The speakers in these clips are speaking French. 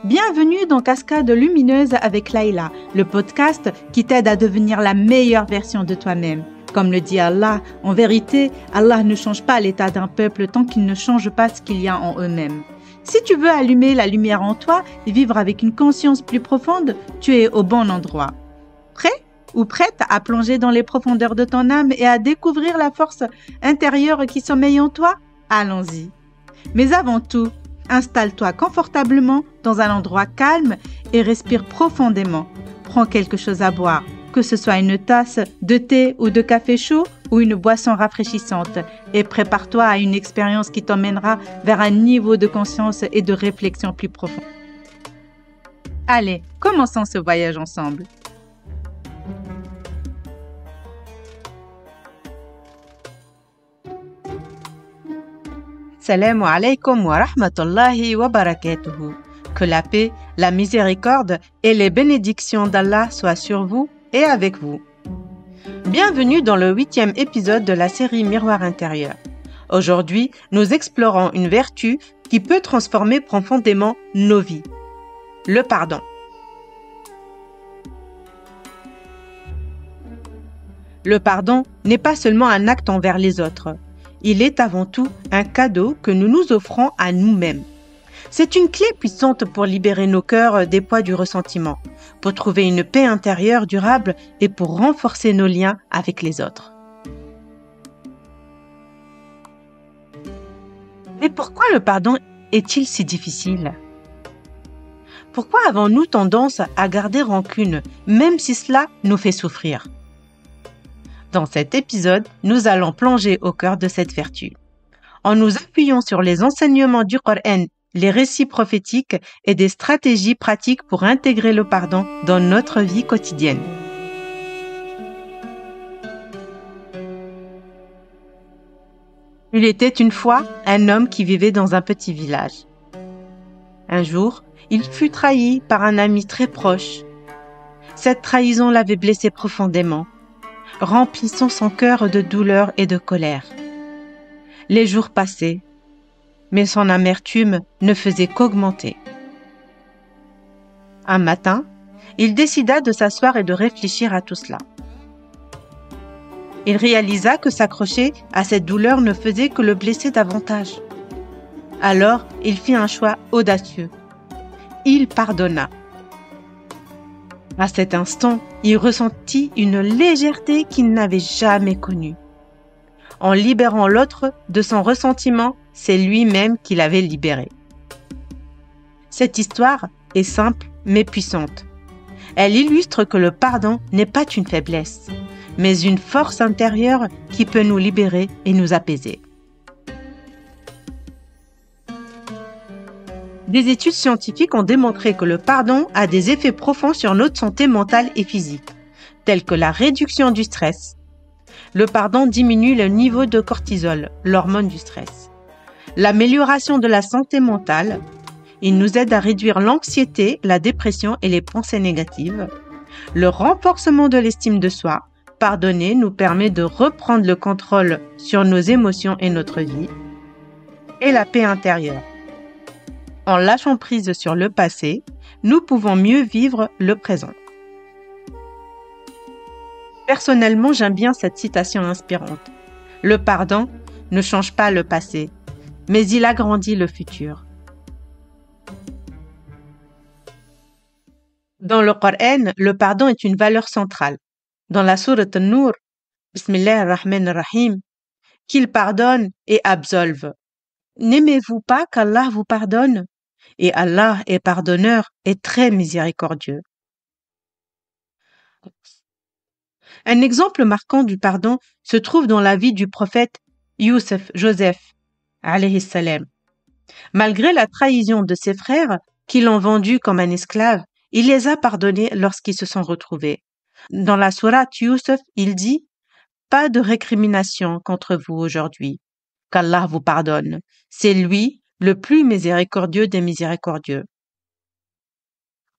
Bienvenue dans Cascade Lumineuse avec Laïla, le podcast qui t'aide à devenir la meilleure version de toi-même. Comme le dit Allah, en vérité, Allah ne change pas l'état d'un peuple tant qu'il ne change pas ce qu'il y a en eux-mêmes. Si tu veux allumer la lumière en toi et vivre avec une conscience plus profonde, tu es au bon endroit. Prêt ou prête à plonger dans les profondeurs de ton âme et à découvrir la force intérieure qui sommeille en toi? Allons-y. Mais avant tout, installe-toi confortablement dans un endroit calme et respire profondément. Prends quelque chose à boire, que ce soit une tasse de thé ou de café chaud ou une boisson rafraîchissante, et prépare-toi à une expérience qui t'emmènera vers un niveau de conscience et de réflexion plus profond. Allez, commençons ce voyage ensemble. Salam alaikum wa rahmatullahi wa barakatuhu. Que la paix, la miséricorde et les bénédictions d'Allah soient sur vous et avec vous. Bienvenue dans le 8e épisode de la série Miroir intérieur. Aujourd'hui, nous explorons une vertu qui peut transformer profondément nos vies. Le pardon. Le pardon n'est pas seulement un acte envers les autres. Il est avant tout un cadeau que nous nous offrons à nous-mêmes. C'est une clé puissante pour libérer nos cœurs des poids du ressentiment, pour trouver une paix intérieure durable et pour renforcer nos liens avec les autres. Mais pourquoi le pardon est-il si difficile? Pourquoi avons-nous tendance à garder rancune, même si cela nous fait souffrir? Dans cet épisode, nous allons plonger au cœur de cette vertu. En nous appuyant sur les enseignements du Coran, les récits prophétiques et des stratégies pratiques pour intégrer le pardon dans notre vie quotidienne. Il était une fois un homme qui vivait dans un petit village. Un jour, il fut trahi par un ami très proche. Cette trahison l'avait blessé profondément, remplissant son cœur de douleur et de colère. Les jours passaient, mais son amertume ne faisait qu'augmenter. Un matin, il décida de s'asseoir et de réfléchir à tout cela. Il réalisa que s'accrocher à cette douleur ne faisait que le blesser davantage. Alors, il fit un choix audacieux. Il pardonna. À cet instant, il ressentit une légèreté qu'il n'avait jamais connue. En libérant l'autre de son ressentiment, c'est lui-même qui l'avait libéré. Cette histoire est simple mais puissante. Elle illustre que le pardon n'est pas une faiblesse, mais une force intérieure qui peut nous libérer et nous apaiser. Des études scientifiques ont démontré que le pardon a des effets profonds sur notre santé mentale et physique, tels que la réduction du stress. Le pardon diminue le niveau de cortisol, l'hormone du stress. L'amélioration de la santé mentale, il nous aide à réduire l'anxiété, la dépression et les pensées négatives. Le renforcement de l'estime de soi, pardonner nous permet de reprendre le contrôle sur nos émotions et notre vie. Et la paix intérieure. En lâchant prise sur le passé, nous pouvons mieux vivre le présent. Personnellement, j'aime bien cette citation inspirante. Le pardon ne change pas le passé, mais il agrandit le futur. Dans le Coran, le pardon est une valeur centrale. Dans la sourate An-Nur, Bismillah ar-Rahman ar-Rahim, qu'il pardonne et absolve. N'aimez-vous pas qu'Allah vous pardonne? Et Allah est pardonneur et très miséricordieux. Un exemple marquant du pardon se trouve dans la vie du prophète Joseph, alayhi salam. Malgré la trahison de ses frères, qui l'ont vendu comme un esclave, il les a pardonnés lorsqu'ils se sont retrouvés. Dans la sourate Youssef, il dit « Pas de récrimination contre vous aujourd'hui, qu'Allah vous pardonne. C'est lui, le plus miséricordieux des miséricordieux. »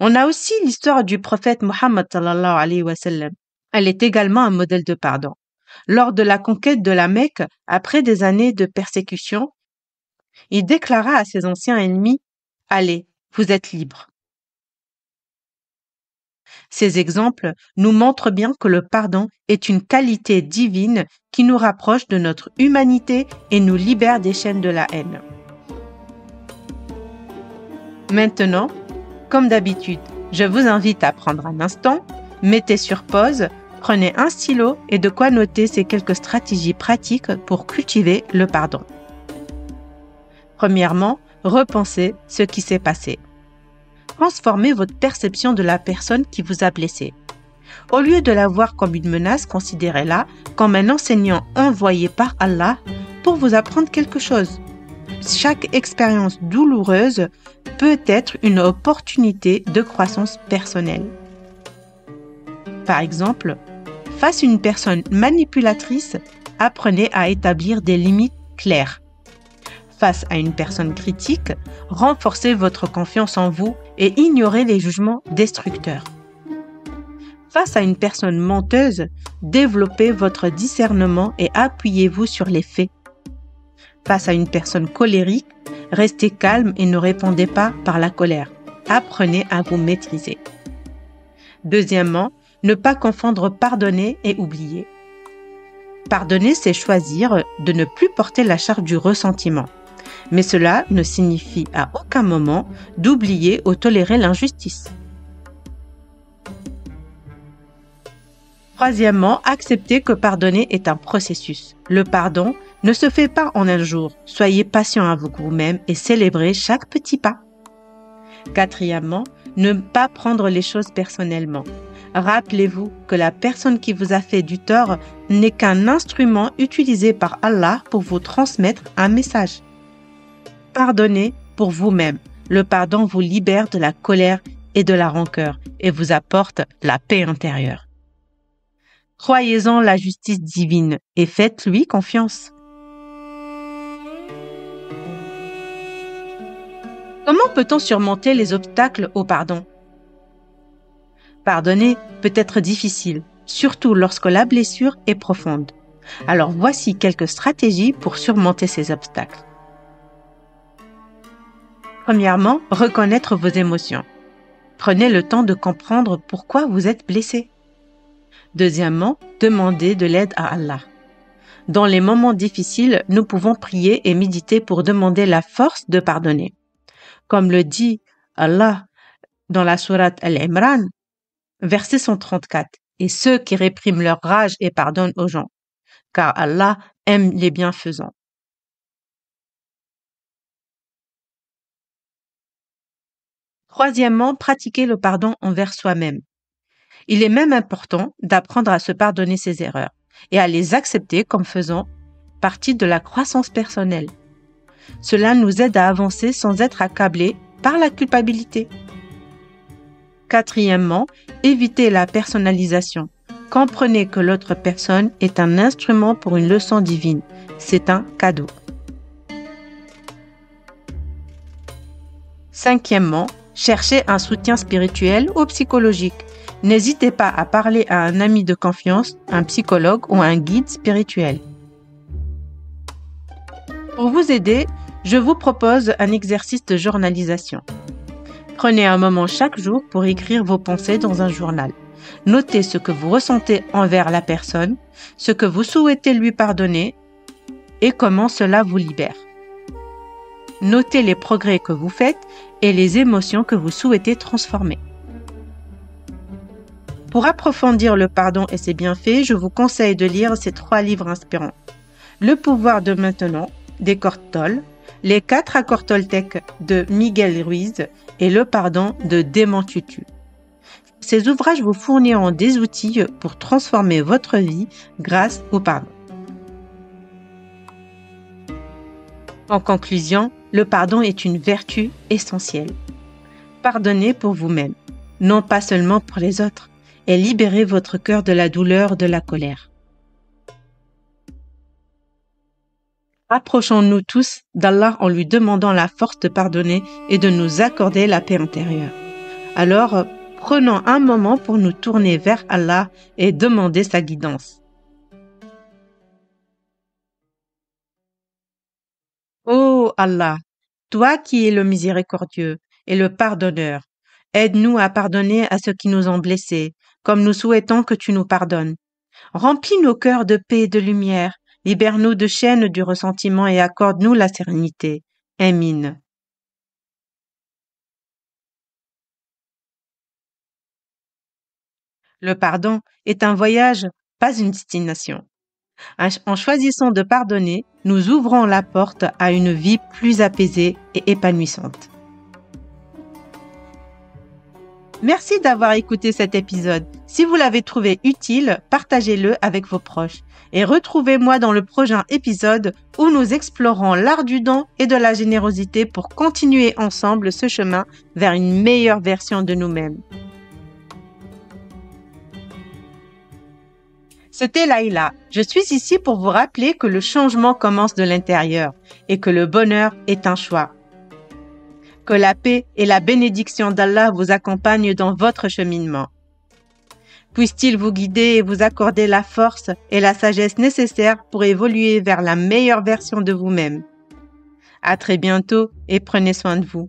On a aussi l'histoire du prophète Muhammad sallallahu alayhi wa sallam. Elle est également un modèle de pardon. Lors de la conquête de la Mecque, après des années de persécution, il déclara à ses anciens ennemis « Allez, vous êtes libres. Ces exemples nous montrent bien que le pardon est une qualité divine qui nous rapproche de notre humanité et nous libère des chaînes de la haine. Maintenant, comme d'habitude, je vous invite à prendre un instant, mettez sur pause, prenez un stylo et de quoi noter ces quelques stratégies pratiques pour cultiver le pardon. Premièrement, repensez ce qui s'est passé. Transformez votre perception de la personne qui vous a blessé. Au lieu de la voir comme une menace, considérez-la comme un enseignant envoyé par Allah pour vous apprendre quelque chose. Chaque expérience douloureuse peut être une opportunité de croissance personnelle. Par exemple, face à une personne manipulatrice, apprenez à établir des limites claires. Face à une personne critique, renforcez votre confiance en vous et ignorez les jugements destructeurs. Face à une personne menteuse, développez votre discernement et appuyez-vous sur les faits. Face à une personne colérique, restez calme et ne répondez pas par la colère. Apprenez à vous maîtriser. Deuxièmement, ne pas confondre pardonner et oublier. Pardonner, c'est choisir de ne plus porter la charge du ressentiment. Mais cela ne signifie à aucun moment d'oublier ou tolérer l'injustice. Troisièmement, acceptez que pardonner est un processus. Le pardon ne se fait pas en un jour. Soyez patient avec vous-même et célébrez chaque petit pas. Quatrièmement, ne pas prendre les choses personnellement. Rappelez-vous que la personne qui vous a fait du tort n'est qu'un instrument utilisé par Allah pour vous transmettre un message. Pardonnez pour vous-même. Le pardon vous libère de la colère et de la rancœur et vous apporte la paix intérieure. Croyez-en la justice divine et faites-lui confiance. Comment peut-on surmonter les obstacles au pardon? Pardonner peut être difficile, surtout lorsque la blessure est profonde. Alors voici quelques stratégies pour surmonter ces obstacles. Premièrement, reconnaître vos émotions. Prenez le temps de comprendre pourquoi vous êtes blessé. Deuxièmement, demandez de l'aide à Allah. Dans les moments difficiles, nous pouvons prier et méditer pour demander la force de pardonner. Comme le dit Allah dans la sourate Al-Imran, verset 134, « Et ceux qui répriment leur rage et pardonnent aux gens, car Allah aime les bienfaisants. » Troisièmement, pratiquer le pardon envers soi-même. Il est même important d'apprendre à se pardonner ses erreurs et à les accepter comme faisant partie de la croissance personnelle. Cela nous aide à avancer sans être accablés par la culpabilité. Quatrièmement, évitez la personnalisation. Comprenez que l'autre personne est un instrument pour une leçon divine. C'est un cadeau. Cinquièmement, cherchez un soutien spirituel ou psychologique. N'hésitez pas à parler à un ami de confiance, un psychologue ou un guide spirituel. Pour vous aider, je vous propose un exercice de journalisation. Prenez un moment chaque jour pour écrire vos pensées dans un journal. Notez ce que vous ressentez envers la personne, ce que vous souhaitez lui pardonner et comment cela vous libère. Notez les progrès que vous faites et les émotions que vous souhaitez transformer. Pour approfondir le pardon et ses bienfaits, je vous conseille de lire ces 3 livres inspirants. Le pouvoir de maintenant d'Eckhart Tolle, Les 4 accords Toltec de Miguel Ruiz et Le pardon de Desmond Tutu. Ces ouvrages vous fourniront des outils pour transformer votre vie grâce au pardon. En conclusion, le pardon est une vertu essentielle. Pardonnez pour vous-même, non pas seulement pour les autres, et libérez votre cœur de la douleur, de la colère. Rapprochons-nous tous d'Allah en lui demandant la force de pardonner et de nous accorder la paix intérieure. Alors, prenons un moment pour nous tourner vers Allah et demander sa guidance. Ô Allah, toi qui es le miséricordieux et le pardonneur, Aide-nous à pardonner à ceux qui nous ont blessés, comme nous souhaitons que tu nous pardonnes. Remplis nos cœurs de paix et de lumière, libère-nous de chaînes du ressentiment et accorde-nous la sérénité. Amin. Le pardon est un voyage, pas une destination. En choisissant de pardonner, nous ouvrons la porte à une vie plus apaisée et épanouissante. Merci d'avoir écouté cet épisode. Si vous l'avez trouvé utile, partagez-le avec vos proches. Et retrouvez-moi dans le prochain épisode où nous explorons l'art du don et de la générosité pour continuer ensemble ce chemin vers une meilleure version de nous-mêmes. C'était Laïla. Je suis ici pour vous rappeler que le changement commence de l'intérieur et que le bonheur est un choix. Que la paix et la bénédiction d'Allah vous accompagnent dans votre cheminement. Puisse-t-il vous guider et vous accorder la force et la sagesse nécessaires pour évoluer vers la meilleure version de vous-même. À très bientôt et prenez soin de vous.